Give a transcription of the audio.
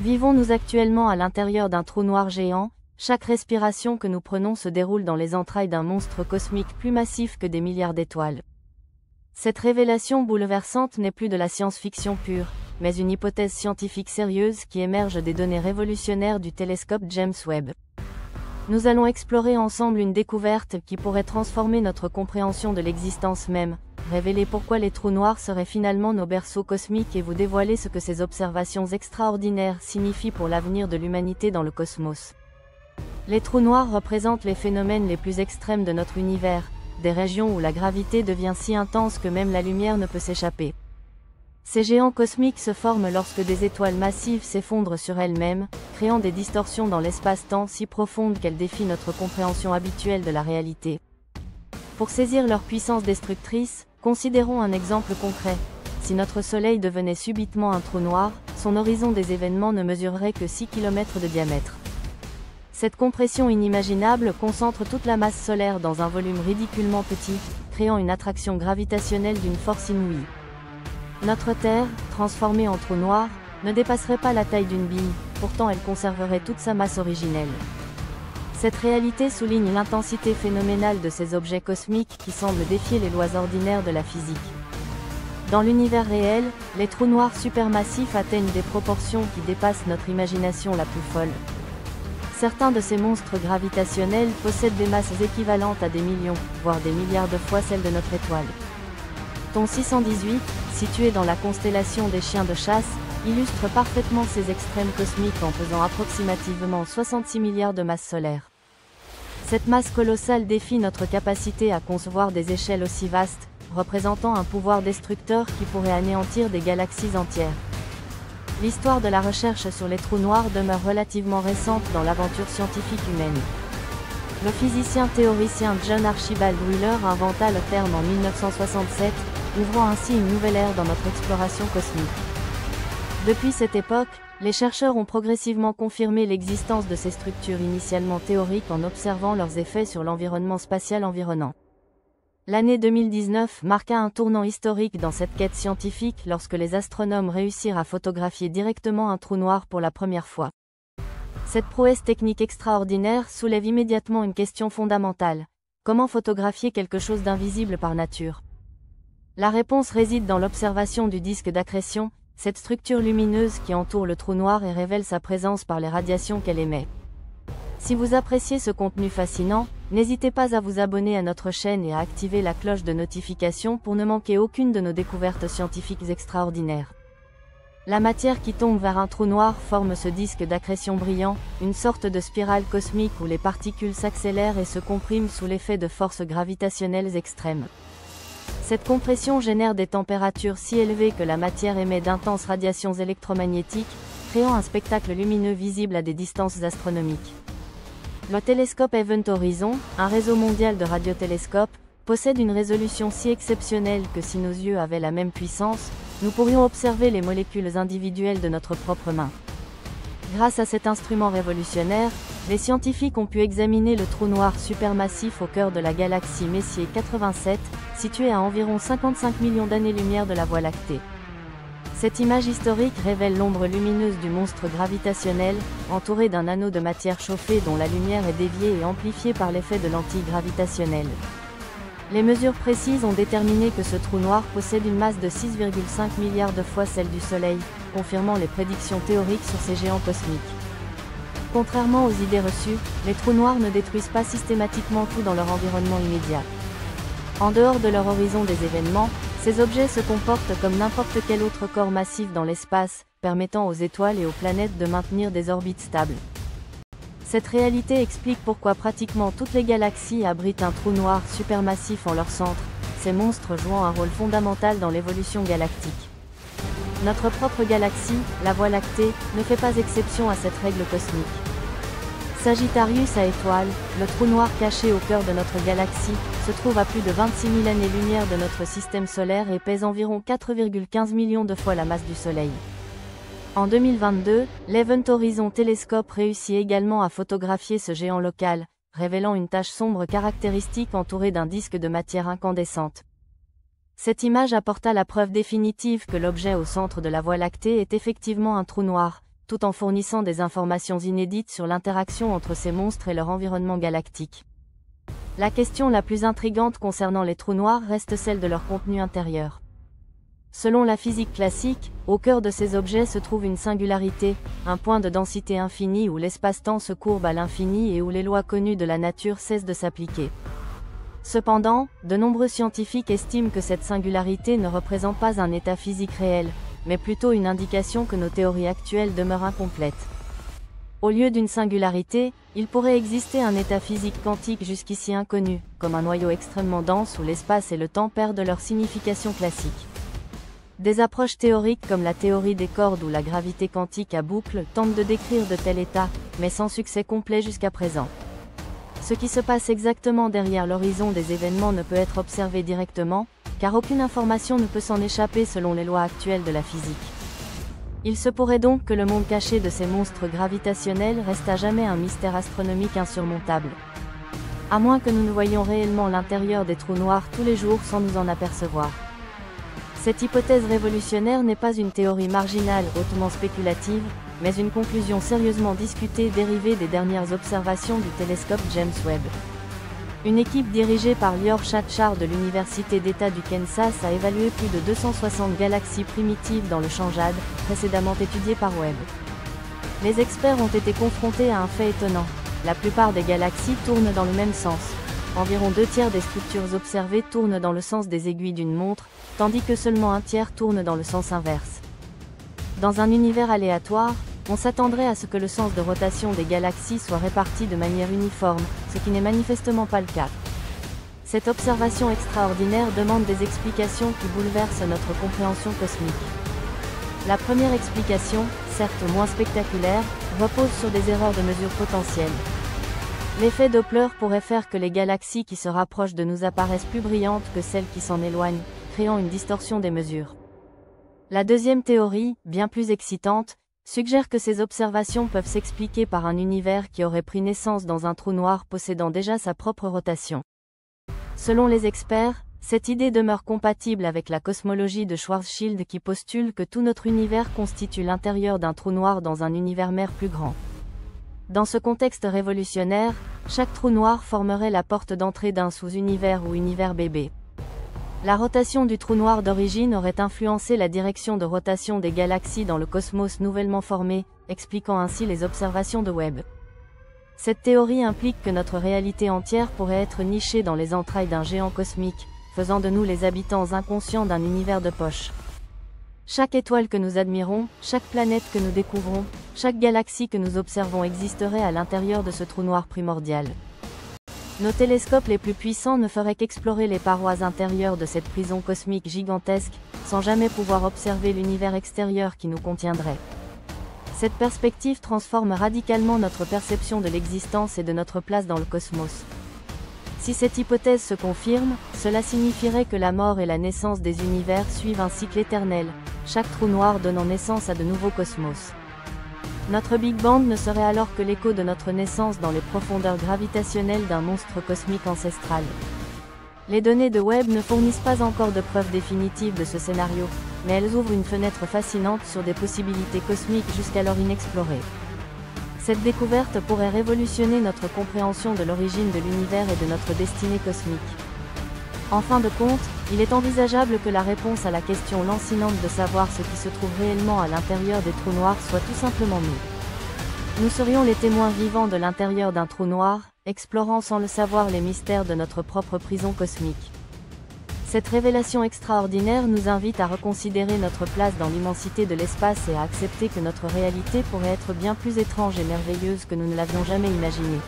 Vivons-nous actuellement à l'intérieur d'un trou noir géant? Chaque respiration que nous prenons se déroule dans les entrailles d'un monstre cosmique plus massif que des milliards d'étoiles. Cette révélation bouleversante n'est plus de la science-fiction pure, mais une hypothèse scientifique sérieuse qui émerge des données révolutionnaires du télescope James Webb. Nous allons explorer ensemble une découverte qui pourrait transformer notre compréhension de l'existence même, révéler pourquoi les trous noirs seraient finalement nos berceaux cosmiques et vous dévoiler ce que ces observations extraordinaires signifient pour l'avenir de l'humanité dans le cosmos. Les trous noirs représentent les phénomènes les plus extrêmes de notre univers, des régions où la gravité devient si intense que même la lumière ne peut s'échapper. Ces géants cosmiques se forment lorsque des étoiles massives s'effondrent sur elles-mêmes, créant des distorsions dans l'espace-temps si profondes qu'elles défient notre compréhension habituelle de la réalité. Pour saisir leur puissance destructrice, considérons un exemple concret. Si notre Soleil devenait subitement un trou noir, son horizon des événements ne mesurerait que 6 km de diamètre. Cette compression inimaginable concentre toute la masse solaire dans un volume ridiculement petit, créant une attraction gravitationnelle d'une force inouïe. Notre Terre, transformée en trou noir, ne dépasserait pas la taille d'une bille, pourtant elle conserverait toute sa masse originelle. Cette réalité souligne l'intensité phénoménale de ces objets cosmiques qui semblent défier les lois ordinaires de la physique. Dans l'univers réel, les trous noirs supermassifs atteignent des proportions qui dépassent notre imagination la plus folle. Certains de ces monstres gravitationnels possèdent des masses équivalentes à des millions, voire des milliards de fois celles de notre étoile. Ton 618, situé dans la constellation des chiens de chasse, illustre parfaitement ces extrêmes cosmiques en pesant approximativement 66 milliards de masses solaires. Cette masse colossale défie notre capacité à concevoir des échelles aussi vastes, représentant un pouvoir destructeur qui pourrait anéantir des galaxies entières. L'histoire de la recherche sur les trous noirs demeure relativement récente dans l'aventure scientifique humaine. Le physicien théoricien John Archibald Wheeler inventa le terme en 1967, ouvrant ainsi une nouvelle ère dans notre exploration cosmique. Depuis cette époque, les chercheurs ont progressivement confirmé l'existence de ces structures initialement théoriques en observant leurs effets sur l'environnement spatial environnant. L'année 2019 marqua un tournant historique dans cette quête scientifique lorsque les astronomes réussirent à photographier directement un trou noir pour la première fois. Cette prouesse technique extraordinaire soulève immédiatement une question fondamentale. Comment photographier quelque chose d'invisible par nature? La réponse réside dans l'observation du disque d'accrétion, cette structure lumineuse qui entoure le trou noir et révèle sa présence par les radiations qu'elle émet. Si vous appréciez ce contenu fascinant, n'hésitez pas à vous abonner à notre chaîne et à activer la cloche de notification pour ne manquer aucune de nos découvertes scientifiques extraordinaires. La matière qui tombe vers un trou noir forme ce disque d'accrétion brillant, une sorte de spirale cosmique où les particules s'accélèrent et se compriment sous l'effet de forces gravitationnelles extrêmes. Cette compression génère des températures si élevées que la matière émet d'intenses radiations électromagnétiques, créant un spectacle lumineux visible à des distances astronomiques. Le télescope Event Horizon, un réseau mondial de radiotélescopes, possède une résolution si exceptionnelle que si nos yeux avaient la même puissance, nous pourrions observer les molécules individuelles de notre propre main. Grâce à cet instrument révolutionnaire, les scientifiques ont pu examiner le trou noir supermassif au cœur de la galaxie Messier 87, situé à environ 55 millions d'années-lumière de la Voie lactée. Cette image historique révèle l'ombre lumineuse du monstre gravitationnel, entouré d'un anneau de matière chauffée dont la lumière est déviée et amplifiée par l'effet de lentilles gravitationnelles. Les mesures précises ont déterminé que ce trou noir possède une masse de 6,5 milliards de fois celle du Soleil, confirmant les prédictions théoriques sur ces géants cosmiques. Contrairement aux idées reçues, les trous noirs ne détruisent pas systématiquement tout dans leur environnement immédiat. En dehors de leur horizon des événements, ces objets se comportent comme n'importe quel autre corps massif dans l'espace, permettant aux étoiles et aux planètes de maintenir des orbites stables. Cette réalité explique pourquoi pratiquement toutes les galaxies abritent un trou noir supermassif en leur centre, ces monstres jouant un rôle fondamental dans l'évolution galactique. Notre propre galaxie, la Voie lactée, ne fait pas exception à cette règle cosmique. Sagittarius à étoiles, le trou noir caché au cœur de notre galaxie, se trouve à plus de 26 000 années-lumière de notre système solaire et pèse environ 4,15 millions de fois la masse du Soleil. En 2022, l'Event Horizon Telescope réussit également à photographier ce géant local, révélant une tache sombre caractéristique entourée d'un disque de matière incandescente. Cette image apporta la preuve définitive que l'objet au centre de la Voie lactée est effectivement un trou noir, tout en fournissant des informations inédites sur l'interaction entre ces monstres et leur environnement galactique. La question la plus intrigante concernant les trous noirs reste celle de leur contenu intérieur. Selon la physique classique, au cœur de ces objets se trouve une singularité, un point de densité infinie où l'espace-temps se courbe à l'infini et où les lois connues de la nature cessent de s'appliquer. Cependant, de nombreux scientifiques estiment que cette singularité ne représente pas un état physique réel, mais plutôt une indication que nos théories actuelles demeurent incomplètes. Au lieu d'une singularité, il pourrait exister un état physique quantique jusqu'ici inconnu, comme un noyau extrêmement dense où l'espace et le temps perdent leur signification classique. Des approches théoriques comme la théorie des cordes ou la gravité quantique à boucle tentent de décrire de tels états, mais sans succès complet jusqu'à présent. Ce qui se passe exactement derrière l'horizon des événements ne peut être observé directement, car aucune information ne peut s'en échapper selon les lois actuelles de la physique. Il se pourrait donc que le monde caché de ces monstres gravitationnels reste à jamais un mystère astronomique insurmontable. À moins que nous ne voyions réellement l'intérieur des trous noirs tous les jours sans nous en apercevoir. Cette hypothèse révolutionnaire n'est pas une théorie marginale hautement spéculative, mais une conclusion sérieusement discutée dérivée des dernières observations du télescope James Webb. Une équipe dirigée par Lior Chatchar de l'Université d'État du Kansas a évalué plus de 260 galaxies primitives dans le champ Jade, précédemment étudié par Webb. Les experts ont été confrontés à un fait étonnant. La plupart des galaxies tournent dans le même sens. Environ 2/3 des structures observées tournent dans le sens des aiguilles d'une montre, tandis que seulement 1/3 tournent dans le sens inverse. Dans un univers aléatoire, on s'attendrait à ce que le sens de rotation des galaxies soit réparti de manière uniforme, ce qui n'est manifestement pas le cas. Cette observation extraordinaire demande des explications qui bouleversent notre compréhension cosmique. La première explication, certes moins spectaculaire, repose sur des erreurs de mesure potentielles. L'effet Doppler pourrait faire que les galaxies qui se rapprochent de nous apparaissent plus brillantes que celles qui s'en éloignent, créant une distorsion des mesures. La deuxième théorie, bien plus excitante, suggère que ces observations peuvent s'expliquer par un univers qui aurait pris naissance dans un trou noir possédant déjà sa propre rotation. Selon les experts, cette idée demeure compatible avec la cosmologie de Schwarzschild qui postule que tout notre univers constitue l'intérieur d'un trou noir dans un univers-mère plus grand. Dans ce contexte révolutionnaire, chaque trou noir formerait la porte d'entrée d'un sous-univers ou univers bébé. La rotation du trou noir d'origine aurait influencé la direction de rotation des galaxies dans le cosmos nouvellement formé, expliquant ainsi les observations de Webb. Cette théorie implique que notre réalité entière pourrait être nichée dans les entrailles d'un géant cosmique, faisant de nous les habitants inconscients d'un univers de poche. Chaque étoile que nous admirons, chaque planète que nous découvrons, chaque galaxie que nous observons existerait à l'intérieur de ce trou noir primordial. Nos télescopes les plus puissants ne feraient qu'explorer les parois intérieures de cette prison cosmique gigantesque, sans jamais pouvoir observer l'univers extérieur qui nous contiendrait. Cette perspective transforme radicalement notre perception de l'existence et de notre place dans le cosmos. Si cette hypothèse se confirme, cela signifierait que la mort et la naissance des univers suivent un cycle éternel, chaque trou noir donnant naissance à de nouveaux cosmos. Notre Big Bang ne serait alors que l'écho de notre naissance dans les profondeurs gravitationnelles d'un monstre cosmique ancestral. Les données de Webb ne fournissent pas encore de preuves définitives de ce scénario, mais elles ouvrent une fenêtre fascinante sur des possibilités cosmiques jusqu'alors inexplorées. Cette découverte pourrait révolutionner notre compréhension de l'origine de l'univers et de notre destinée cosmique. En fin de compte, il est envisageable que la réponse à la question lancinante de savoir ce qui se trouve réellement à l'intérieur des trous noirs soit tout simplement nous. Nous serions les témoins vivants de l'intérieur d'un trou noir, explorant sans le savoir les mystères de notre propre prison cosmique. Cette révélation extraordinaire nous invite à reconsidérer notre place dans l'immensité de l'espace et à accepter que notre réalité pourrait être bien plus étrange et merveilleuse que nous ne l'avions jamais imaginé.